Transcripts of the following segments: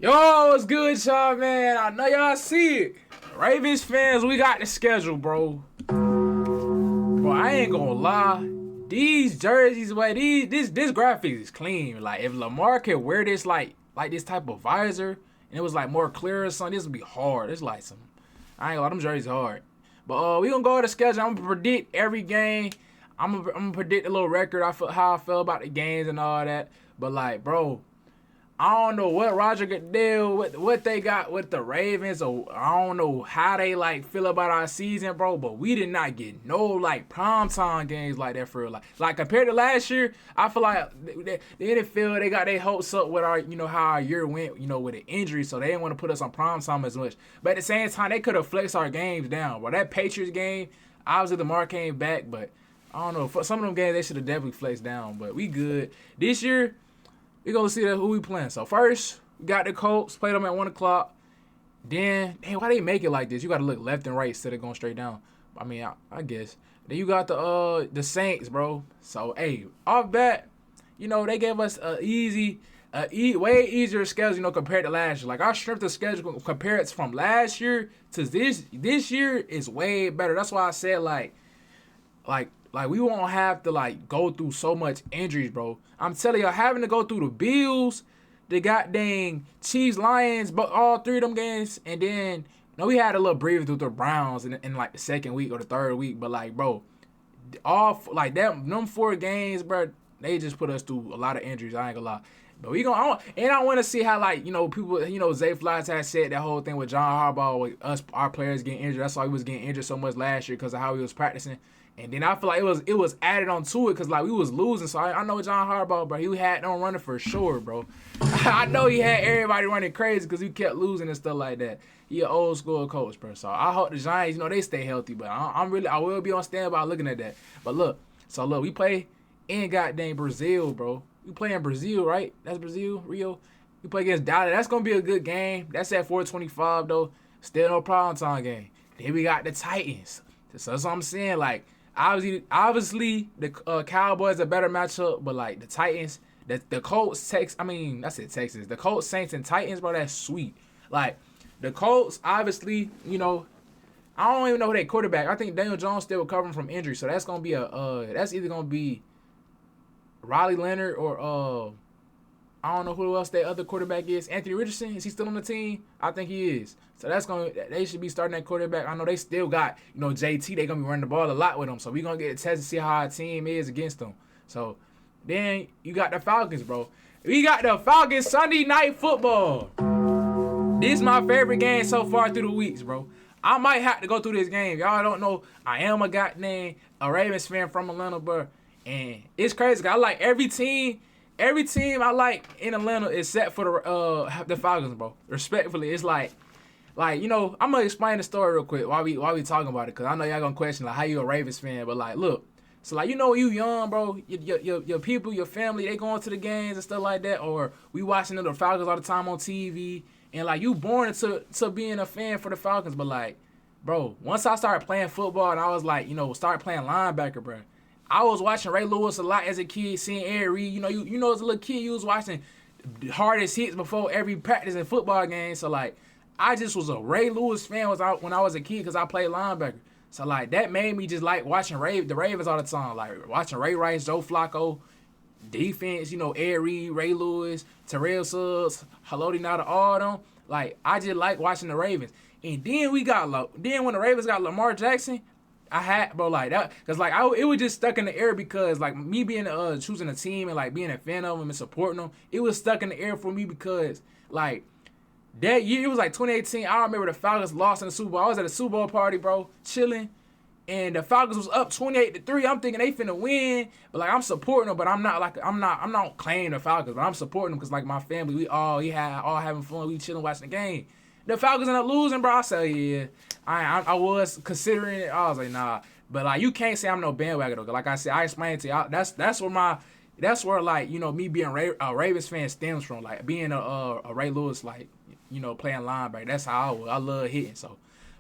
Yo, what's good, y'all, man? I know y'all see it. Ravens fans, we got the schedule, bro. Bro, I ain't gonna lie. These jerseys, this graphic is clean. Like, if Lamar could wear this, like this type of visor, and it was, like, more clear or something, this would be hard. It's like some, I ain't gonna lie, them jerseys hard. But, we gonna go to the schedule. I'm gonna predict every game. I'm gonna predict a little record, how I feel about the games and all that. But, like, bro, I don't know what Roger Goodell, what they got with the Ravens, or I don't know how they like feel about our season, bro. But we did not get no like primetime games like that for real. Like compared to last year, I feel like the NFL they got their hopes up with our, how our year went, with the injury, so they didn't want to put us on primetime as much. But at the same time, they could have flexed our games down. Bro, that Patriots game, obviously Lamar came back, but I don't know. For some of them games, they should have definitely flexed down. But we good this year. We gonna see who we playing. So first, we got the Colts, played them at 1 o'clock. Then, hey, why they make it like this? You gotta look left and right instead of going straight down. I mean, I guess. Then you got the Saints, bro. So hey, off bat, they gave us way easier schedule, compared to last year. Like our strength of schedule compared from last year to this year is way better. That's why I said like we won't have to like go through so much injuries, bro. I'm telling you, having to go through the Bills, the goddamn Chiefs, Lions, but all three of them games, and then we had a little breather through the Browns in like the second week or the third week, but like, bro, all like them 4 games, bro, they just put us through a lot of injuries. I ain't gonna lie. But I want to see how people, Zay Flats had said that whole thing with John Harbaugh with our players getting injured. That's why he was getting injured so much last year because of how he was practicing. And then I feel like it was added on to it because like we was losing. So I know John Harbaugh, bro, he had no running for sure, bro. I know he had everybody running crazy because he kept losing and stuff like that. He an old school coach, bro. So I hope the Giants, they stay healthy. But I will be on standby looking at that. But look, we play in goddamn Brazil, bro. We play in Brazil, right? That's Brazil, Rio. We play against Dallas. That's gonna be a good game. That's at 4:25 though. Still no problem time game. Then we got the Titans. So that's what I'm saying. Like, obviously the Cowboys a better matchup, but like the Titans, the Colts, Texas. The Colts, Saints, and Titans, bro. That's sweet. Like the Colts, obviously, I don't even know who their quarterback. I think Daniel Jones still recovering from injury, so that's gonna be that's either gonna be Riley Leonard or I don't know who else their other quarterback is. Anthony Richardson, is he still on the team? I think he is. So they should be starting that quarterback. I know they still got, JT, they gonna be running the ball a lot with them. So we gonna get a test to see how our team is against them. So then you got the Falcons, bro. We got the Falcons Sunday Night Football. This is my favorite game so far through the weeks, bro. I might have to go through this game. Y'all don't know, I am a Ravens fan from Atlanta, bro. And it's crazy. I like every team I like in Atlanta except for the Falcons, bro. Respectfully, it's like I'm gonna explain the story real quick while we talking about it, cause I know y'all gonna question like how you a Ravens fan, but like look, so like you young, bro, your people, your family, they going to the games and stuff like that, or we watching the Falcons all the time on TV, and like you born to being a fan for the Falcons, but like, bro, once I started playing football and I was like start playing linebacker, bro. I was watching Ray Lewis a lot as a kid, seeing Ed Reed. You as a little kid, you was watching the hardest hits before every practice and football game. So, like, I just was a Ray Lewis fan when I was a kid because I played linebacker. So, like, that made me just like watching the Ravens all the time. Like, watching Ray Rice, Joe Flacco, defense, Ed Reed, Ray Lewis, Terrell Suggs, Haloti Ngata, all them. Like, I just like watching the Ravens. And then when the Ravens got Lamar Jackson, I had, bro, like that, cause like it was just stuck in the air because like me being choosing a team and like being a fan of them and supporting them, it was stuck in the air for me because like that year it was like 2018. I remember the Falcons lost in the Super Bowl. I was at a Super Bowl party, bro, chilling, and the Falcons was up 28-3. I'm thinking they finna win, but like I'm supporting them, but I'm not claiming the Falcons, but I'm supporting them because like my family, we all having fun, we chilling watching the game. The Falcons end up losing, bro. I said, yeah. I was considering it. I was like, nah. But like, you can't say I'm no bandwagon though. Like I said, I explained to you. That's where like me being a Ravens fan stems from. Like being a Ray Lewis, like playing linebacker. That's how I was. I love hitting. So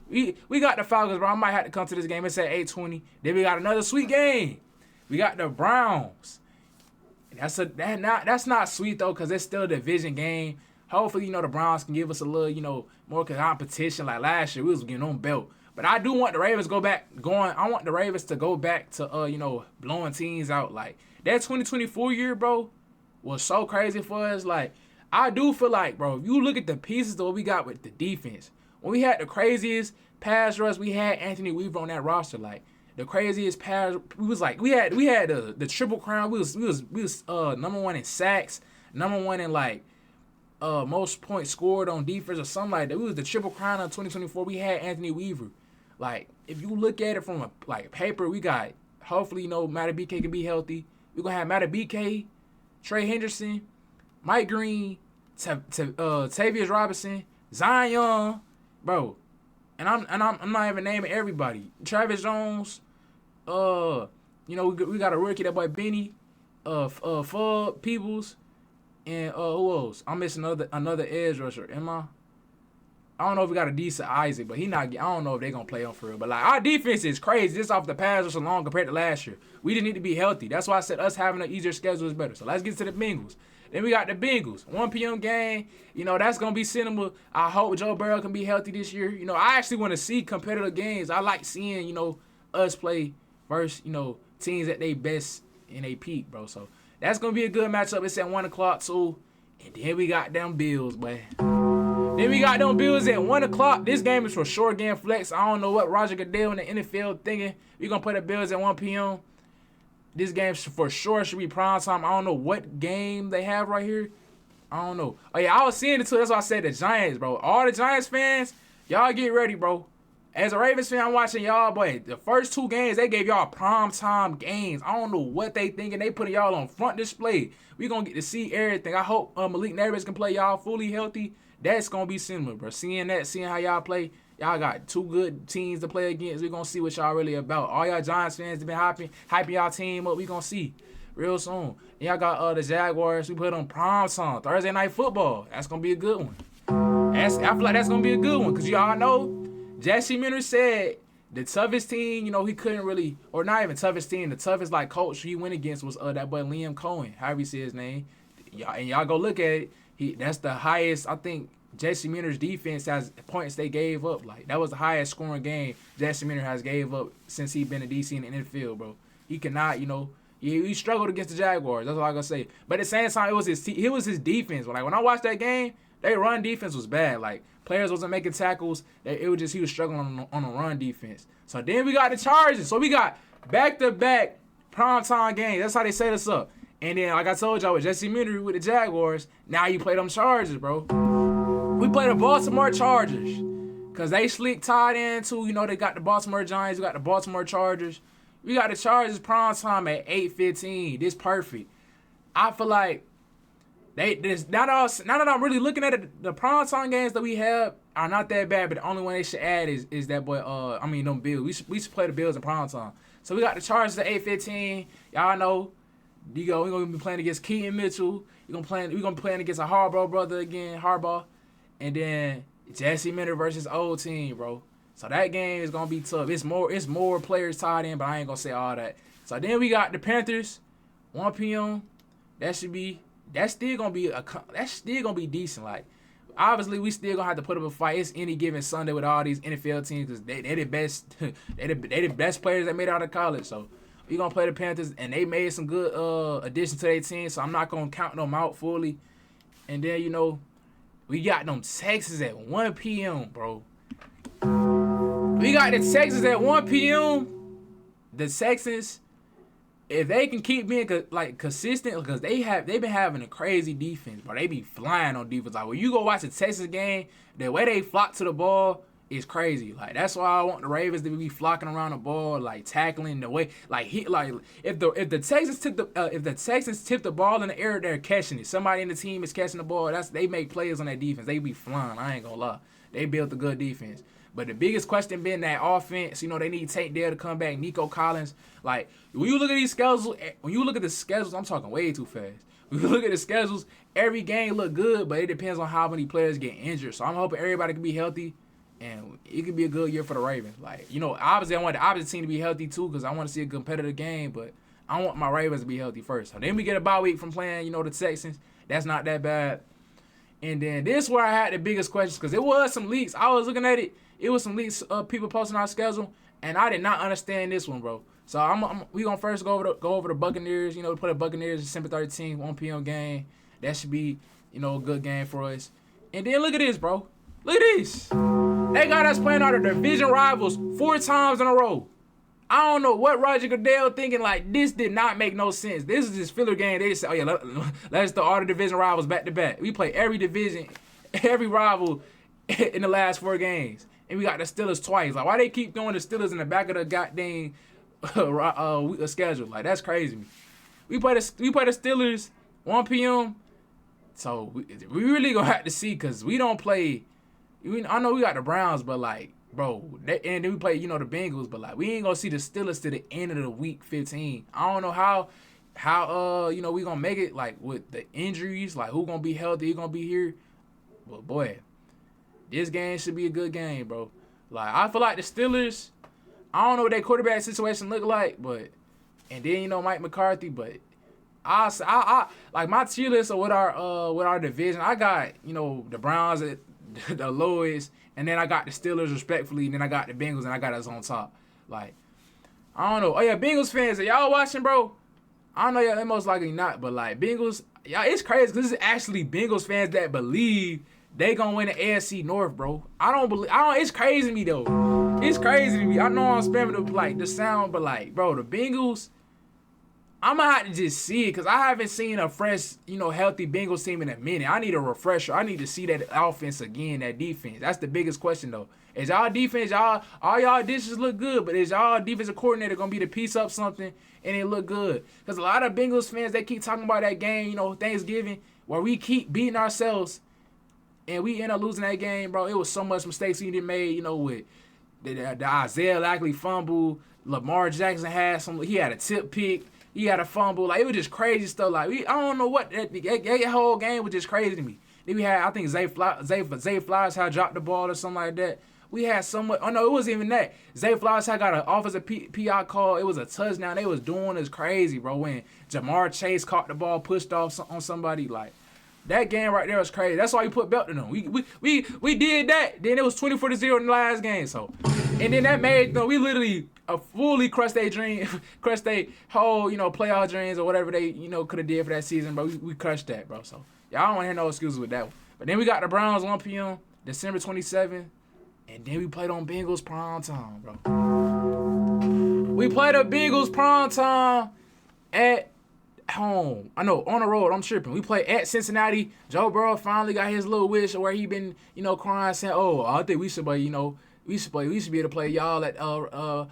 we got the Falcons, bro. I might have to come to this game. It's at 8:20. Then we got another sweet game. We got the Browns. That's not sweet though, cause it's still a division game. hopefully, the Browns can give us a little, more competition like last year. We was getting on belt. But I do want the Ravens I want the Ravens to go back to, blowing teams out. Like, that 2024 year, bro, was so crazy for us. Like, I do feel like, bro, if you look at the pieces that we got with the defense, when we had the craziest pass rush, we had Anthony Weaver on that roster. Like, the craziest pass, we had the triple crown. We was number one in sacks, number one in most points scored on defense or something like that. We was the triple crown of 2024. We had Anthony Weaver. Like, if you look at it from a paper, we got, hopefully, Matty BK can be healthy. We're gonna have Matty BK, Trey Henderson, Mike Green, Tavius Robinson, Zion, bro. And I'm not even naming everybody. Travis Jones, we got a rookie, that boy Benny, Fudd Peebles, and who else? I'm missing another edge rusher. Am I? I don't know if we got a decent Isaac, but I don't know if they're going to play him for real. But, our defense is crazy. Just off the pass rush alone compared to last year. We just need to be healthy. That's why I said us having an easier schedule is better. So, let's get to the Bengals. Then we got the Bengals. 1 p.m. game. That's going to be cinema. I hope Joe Burrow can be healthy this year. I actually want to see competitive games. I like seeing, us play versus, teams at their best in their peak, bro. So, that's going to be a good matchup. It's at 1 o'clock, too. And then we got them Bills, boy. Then we got them Bills at 1 o'clock. This game is for sure game flex. I don't know what Roger Goodell in the NFL thinking. We're going to play the Bills at 1 p.m. This game for sure should be prime time. I don't know what game they have right here. I don't know. Oh, yeah, I was seeing it too. That's why I said the Giants, bro. All the Giants fans, y'all get ready, bro. As a Ravens fan, I'm watching y'all, boy. The first 2 games, they gave y'all prime time games. I don't know what they thinking. They putting y'all on front display. We going to get to see everything. I hope Malik Nabers can play y'all fully healthy. That's going to be similar, bro. Seeing how y'all play, y'all got 2 good teams to play against. We're going to see what y'all really about. All y'all Giants fans have been hyping y'all team up. We going to see real soon. And y'all got the Jaguars. We put on prime time, Thursday Night Football. That's going to be a good one. I feel like that's going to be a good one because y'all know Jesse Minter said the toughest team, he couldn't really, or not even toughest team, the toughest, coach he went against was that boy Liam Cohen, however you say his name. Y'all go look at it. That's the highest, I think, Jesse Minter's defense has points they gave up. That was the highest scoring game Jesse Minter has gave up since he been in DC in the NFL, bro. He cannot, he struggled against the Jaguars. That's all I gotta say. But at the same time, it was his defense. When I watched that game, their run defense was bad. Players wasn't making tackles. It was just he was struggling on the run defense. So then we got the Chargers. So we got back-to-back primetime games. That's how they set us up. And then, like I told y'all, with Jesse Minter with the Jaguars, now you play them Chargers, bro. We play the Baltimore Chargers because they slick tied in, too. They got the Baltimore Giants. We got the Baltimore Chargers. We got the Chargers prime time at 8:15. This perfect. I feel like now that I'm really looking at it, the prime time games that we have are not that bad, but the only one they should add is that boy, them Bills. We should play the Bills in prime time. So we got the Chargers at 8:15. Y'all know. We're gonna be playing against Keaton Mitchell. We're gonna be playing against a Harbaugh brother again, Harbaugh. And then Jesse Minter versus old team, bro. So that game is gonna be tough. It's more players tied in, but I ain't gonna say all that. So then we got the Panthers, 1 p.m. That's still gonna be decent. Obviously we still gonna have to put up a fight. It's any given Sunday with all these NFL teams because they the best they the best players that made it out of college. So we gonna play the Panthers, and they made some good additions to their team. So I'm not gonna count them out fully. And then we got them Texans at 1 p.m., bro. We got the Texans at 1 p.m. The Texans, if they can keep being consistent, because they've been having a crazy defense, bro. They be flying on defense. When you go watch the Texans game, the way they flock to the ball is crazy. That's why I want the Ravens to be flocking around the ball, tackling the way, if the Texans tip the ball in the air, they're catching it. Somebody in the team is catching the ball. They make plays on that defense. They be flying. I ain't gonna lie. They built a good defense. But the biggest question been that offense. They need Tank Dell to come back. Nico Collins. When you look at these schedules, I'm talking way too fast. When you look at the schedules, every game look good, but it depends on how many players get injured. So I'm hoping everybody can be healthy. And it could be a good year for the Ravens. Obviously I want the opposite team to be healthy too because I want to see a competitive game, but I want my Ravens to be healthy first. So then we get a bye week from playing, the Texans. That's not that bad. And then this is where I had the biggest questions because it was some leaks. I was looking at it. It was some leaks of people posting our schedule, and I did not understand this one, bro. So we gonna first go over the Buccaneers. You know, we play the Buccaneers December 13th, 1 p.m. game. That should be, you know, a good game for us. And then look at this, bro. Look at this. They got us playing our division rivals 4 times in a row. I don't know what Roger Goodell thinking, like, this did not make no sense. This is this filler game. They just say, oh, yeah, let's do all the division rivals back to back. We play every division, every rival in the last 4 games. And we got the Steelers twice. Like, why they keep throwing the Steelers in the back of the goddamn schedule? Like, that's crazy. We play the Steelers 1 p.m. So we really gonna have to see because we don't play. I know we got the Browns, but like, bro, and then we play, you know, the Bengals, but like, we ain't gonna see the Steelers to the end of the week 15. I don't know how you know, we gonna make it, like, with the injuries, like, who gonna be healthy, who gonna be here. But boy, this game should be a good game, bro. Like, I feel like the Steelers, I don't know what their quarterback situation look like, but, and then, you know, Mike McCarthy, but I like my tier list with our division. I got, you know, the Browns at the lowest, and then I got the Steelers respectfully, and then I got the Bengals, and I got us on top. Like, I don't know. Oh yeah, Bengals fans, are y'all watching, bro? I don't know, y'all most likely not, but like Bengals, y'all, it's crazy because this is actually Bengals fans that believe they gonna win the AFC North, bro. It's crazy to me though. It's crazy to me. I know I'm spamming the sound, but like, bro, the Bengals, I'm going to have to just see it because I haven't seen a fresh, you know, healthy Bengals team in a minute. I need a refresher. I need to see that offense again, that defense. That's the biggest question, though. Is y'all defense, all y'all additions look good, but is y'all defensive coordinator going to be to piece up something and it look good? Because a lot of Bengals fans, they keep talking about that game, you know, Thanksgiving, where we keep beating ourselves and we end up losing that game, bro. It was so much mistakes we didn't made, you know, with the Isaiah Likely fumble. Lamar Jackson had a tip pick. He had a fumble. Like, it was just crazy stuff. Like, I don't know what. That whole game was just crazy to me. Then we had, I think, Zay Flowers had dropped the ball or something like that. We had so much. Oh, no, it wasn't even that. Zay Flowers had got an offensive PI call. It was a touchdown. They was doing this crazy, bro. When Jamar Chase caught the ball, pushed off on somebody. Like, that game right there was crazy. That's why we put Belton on. We did that. Then it was 24-0 in the last game. So, and then that made, we literally fully crushed their dream, crushed their whole, you know, playoff dreams or whatever they, you know, could have did for that season, bro. We crushed that, bro. So, y'all don't want to hear no excuses with that one. But then we got the Browns 1 p.m. December 27th, and then we played on Bengals prime time, bro. We played the Bengals prime time at home. I know, on the road, I'm tripping. We play at Cincinnati. Joe Burrow finally got his little wish where he been, you know, crying, saying, oh, I think we should play, you know, we should be able to play y'all at our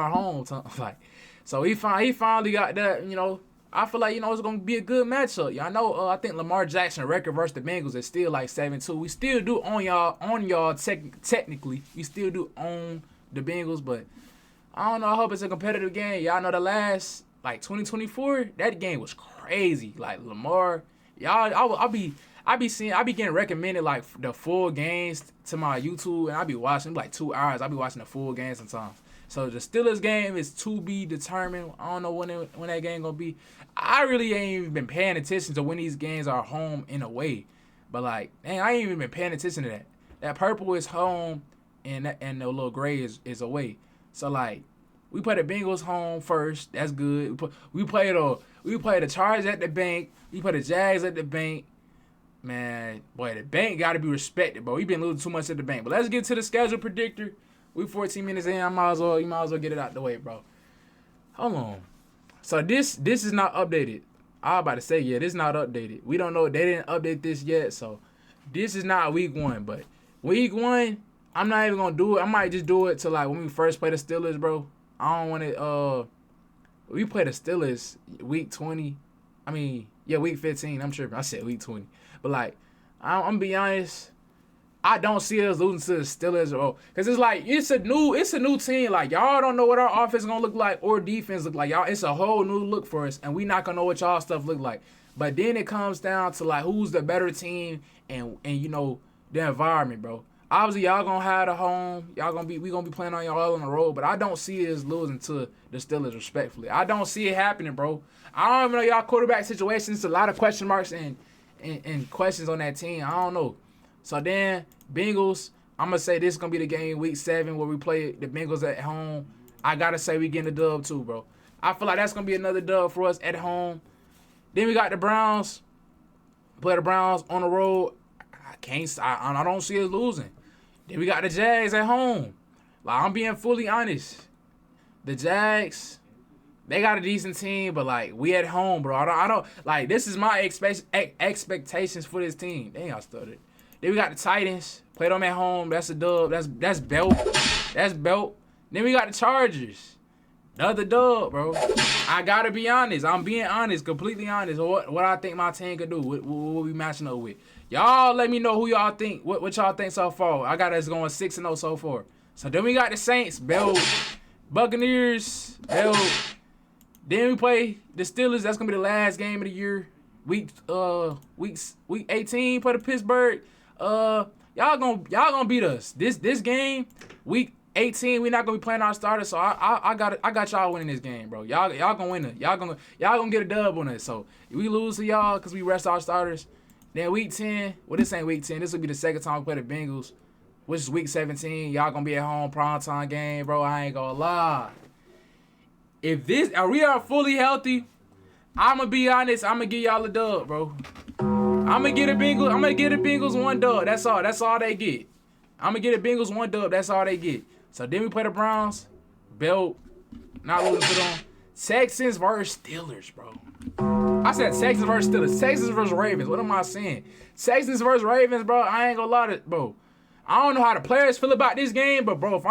home. Like, so he finally got that, you know. I feel like, you know, it's gonna be a good matchup. Y'all know, I think Lamar Jackson record versus the Bengals is still like 7-2. We still do own y'all technically. We still do own the Bengals, but I don't know. I hope it's a competitive game. Y'all know the last, like, 2024, that game was crazy. Like, Lamar, y'all, I be getting recommended, like, the full games to my YouTube, and I be watching like 2 hours. I be watching the full game sometimes. So the Steelers game is to be determined. I don't know when that game gonna be. I really ain't even been paying attention to when these games are home and away. But like, man, I ain't even been paying attention to that. That purple is home, and the little gray is away. So like, we play the Bengals home first. That's good. We play the Chargers at the bank. We play the Jags at the bank. Man, boy, the bank got to be respected, bro. We've been losing too much at the bank. But let's get to the schedule predictor. We 14 minutes in. You might as well get it out the way, bro. Hold on. So this is not updated. I was about to say, yeah, this is not updated. We don't know. They didn't update this yet, so this is not week 1. But week 1, I'm not even gonna do it. I might just do it till like when we first play the Steelers, bro. I don't want it. We play the Steelers week 20. I mean, yeah, week 15. I'm tripping. I said week 20. But like, I'm gonna be honest. I don't see us losing to the Steelers, bro. Cause it's like it's a new team. Like, y'all don't know what our offense is gonna look like or defense look like. Y'all, it's a whole new look for us, and we not gonna know what y'all stuff look like. But then it comes down to like who's the better team and you know, the environment, bro. Obviously, y'all gonna have the home. We gonna be playing on y'all on the road. But I don't see us losing to the Steelers respectfully. I don't see it happening, bro. I don't even know y'all quarterback situations. A lot of question marks and and questions on that team. I don't know. So then Bengals, I'm gonna say this is gonna be the game week 7 where we play the Bengals at home. I gotta say we getting the dub too, bro. I feel like that's gonna be another dub for us at home. Then we got the Browns. Play the Browns on the road. I don't see us losing. Then we got the Jags at home. Like, I'm being fully honest. The Jags, they got a decent team, but like we at home, bro. I don't like this is my expectations for this team. Dang, I stuttered. Then we got the Titans. Play them at home. That's a dub. That's belt. That's belt. Then we got the Chargers. Another dub, bro. I gotta be honest. I'm being honest, completely honest. What I think my team could do. What we matching up with. Y'all let me know who y'all think. What y'all think so far. I got us going 6-0 so far. So then we got the Saints, belt. Buccaneers, belt. Then we play the Steelers. That's gonna be the last game of the year. Week 18 for the Pittsburgh. Y'all gonna beat us. This game, week 18, we not gonna be playing our starters, so I got y'all winning this game, bro. Y'all gonna win it. Y'all gonna get a dub on it. So if we lose to y'all because we rest our starters, then week 10, well, this ain't week 10. This will be the second time we play the Bengals, which is week 17. Y'all gonna be at home, primetime game, bro. I ain't gonna lie. If we are fully healthy, I'ma be honest. I'ma give y'all a dub, bro. I'ma get the Bengals one dub. That's all they get. I'ma get the Bengals one dub. That's all they get. So then we play the Browns. Belt. Not losing to them. Texans versus Steelers, bro. I said Texans versus Steelers. Texans versus Ravens. What am I saying? Texans versus Ravens, bro. I ain't gonna lie to bro. I don't know how the players feel about this game, but bro, if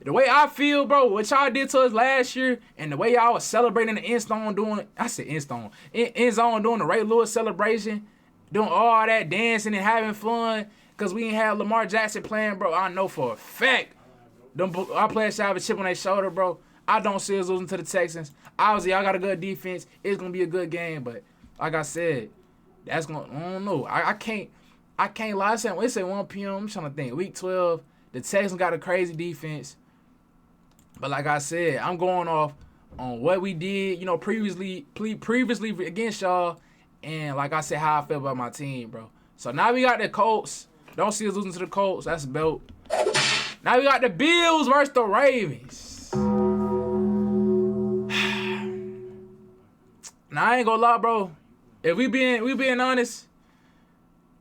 the way I feel, bro, what y'all did to us last year, and the way y'all was celebrating the end zone doing the Ray Lewis celebration, doing all that dancing and having fun, cause we ain't have Lamar Jackson playing, bro. I know for a fact, our players should have a chip on their shoulder, bro. I don't see us losing to the Texans. Obviously, y'all got a good defense. It's gonna be a good game, but like I said, I don't know. I can't lie. It's at 1 p.m. I'm trying to think. Week 12, the Texans got a crazy defense. But like I said, I'm going off on what we did, previously against y'all. And like I said, how I feel about my team, bro. So now we got the Colts. Don't see us losing to the Colts. That's a belt. Now we got the Bills versus the Ravens. Now I ain't gonna lie, bro. If we being honest,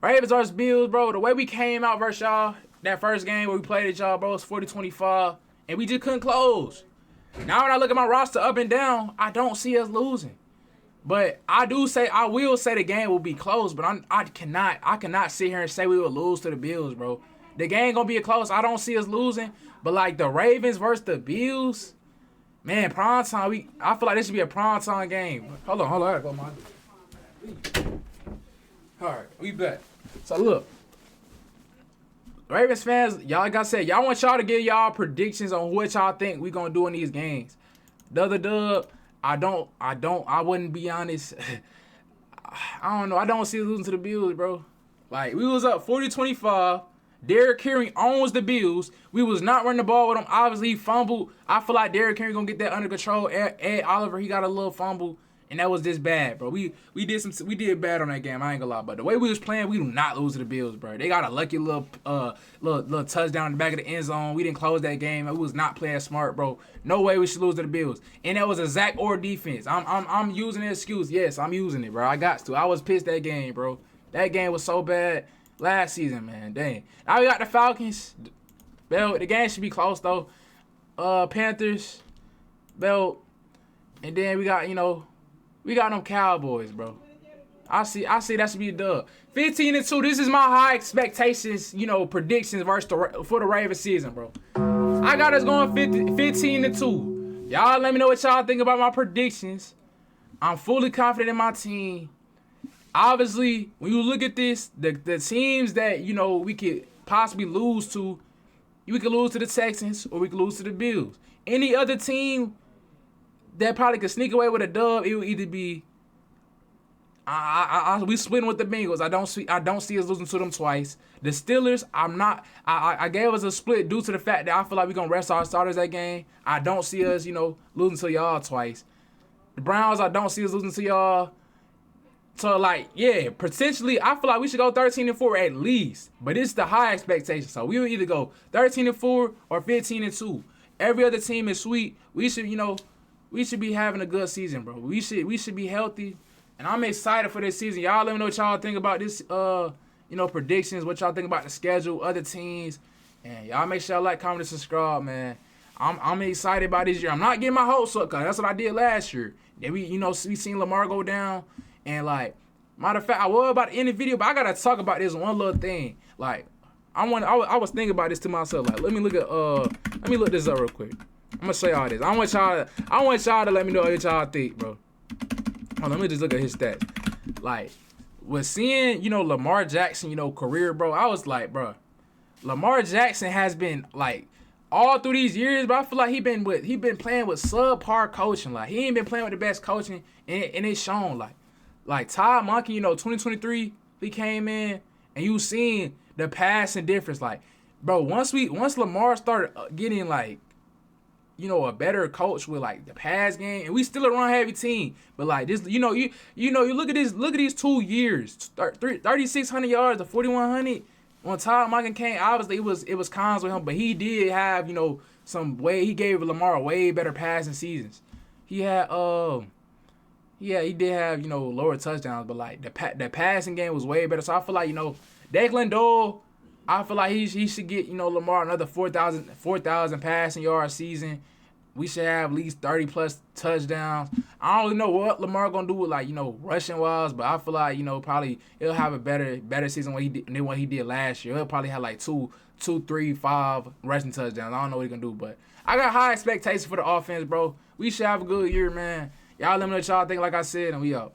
Ravens versus Bills, bro, the way we came out versus y'all, that first game where we played at y'all, bro, it's 40-25, and we just couldn't close. Now when I look at my roster up and down, I don't see us losing. But I will say the game will be close, but I cannot sit here and say we will lose to the Bills, bro. The game gonna be close. I don't see us losing. But like the Ravens versus the Bills, man, prime time. I feel like this should be a prime time game. Hold on. I gotta go, man. All right, we back. So look, Ravens fans, y'all, like I said, y'all want y'all to give y'all predictions on what y'all think we gonna do in these games. The other dub, I wouldn't be honest. I don't know. I don't see us losing to the Bills, bro. Like, we was up 40-25. Derrick Henry owns the Bills. We was not running the ball with him. Obviously, he fumbled. I feel like Derrick Henry gonna get that under control. Ed Oliver, he got a little fumble, and that was this bad, bro. We did bad on that game. I ain't gonna lie, but the way we was playing, we do not lose to the Bills, bro. They got a lucky little touchdown in the back of the end zone. We didn't close that game. We was not playing smart, bro. No way we should lose to the Bills. And that was a Zach Orr defense. I'm using the excuse. Yes, I'm using it, bro. I got to. I was pissed that game, bro. That game was so bad. Last season, man, dang. Now we got the Falcons. Belt. The game should be close though. Panthers, belt, and then we got them Cowboys, bro. I see that should be a dub. 15-2. This is my high expectations, predictions for the Ravens season, bro. I got us going 15-2. Y'all let me know what y'all think about my predictions. I'm fully confident in my team. Obviously, when you look at this, the teams that, we could possibly lose to, we could lose to the Texans or we could lose to the Bills. Any other team that probably could sneak away with a dub, it would either be we splitting with the Bengals. I don't see us losing to them twice. The Steelers, I gave us a split due to the fact that I feel like we're gonna rest our starters that game. I don't see us, losing to y'all twice. The Browns, I don't see us losing to y'all. So like, yeah, potentially, I feel like we should go 13-4 at least. But it's the high expectation. So we will either go 13-4 or 15-2. Every other team is sweet. We should, we should be having a good season, bro. We should be healthy. And I'm excited for this season. Y'all let me know what y'all think about this, predictions, what y'all think about the schedule, other teams. And y'all make sure y'all like, comment, and subscribe, man. I'm excited about this year. I'm not getting my hopes up, cause that's what I did last year. Then we seen Lamar go down, and like, matter of fact, I was about to end the video, but I gotta talk about this one little thing. Like, I was thinking about this to myself. Like, let me look this up real quick. I'm gonna show y'all this. I want y'all to let me know what y'all think, bro. Hold on, let me just look at his stats. Like, with seeing Lamar Jackson career, bro, I was like, bro, Lamar Jackson has been like, all through these years, but I feel like he been playing with subpar coaching. Like, he ain't been playing with the best coaching, and it's shown. Like Todd Monken, 2023, he came in, and you seen the passing difference. Like, bro, once Lamar started getting like, a better coach with like the pass game, and we still a run heavy team, but like this, you look at these 2 years, 3,600 yards to 4,100. When Todd Monken came, obviously it was cons with him, but he did have, he gave Lamar way better passing seasons. He had he did have, lower touchdowns, but like the passing game was way better. So I feel like, Declan Dole, I feel like he should get, Lamar another 4,000 passing yard season. We should have at least 30 plus touchdowns. I don't really know what Lamar gonna do with like, rushing wise, but I feel like, probably he'll have a better season than what he did last year. He'll probably have like 2, 3, 5 rushing touchdowns. I don't know what he gonna do, but I got high expectations for the offense, bro. We should have a good year, man. Y'all let me know what y'all think, like I said, and we out.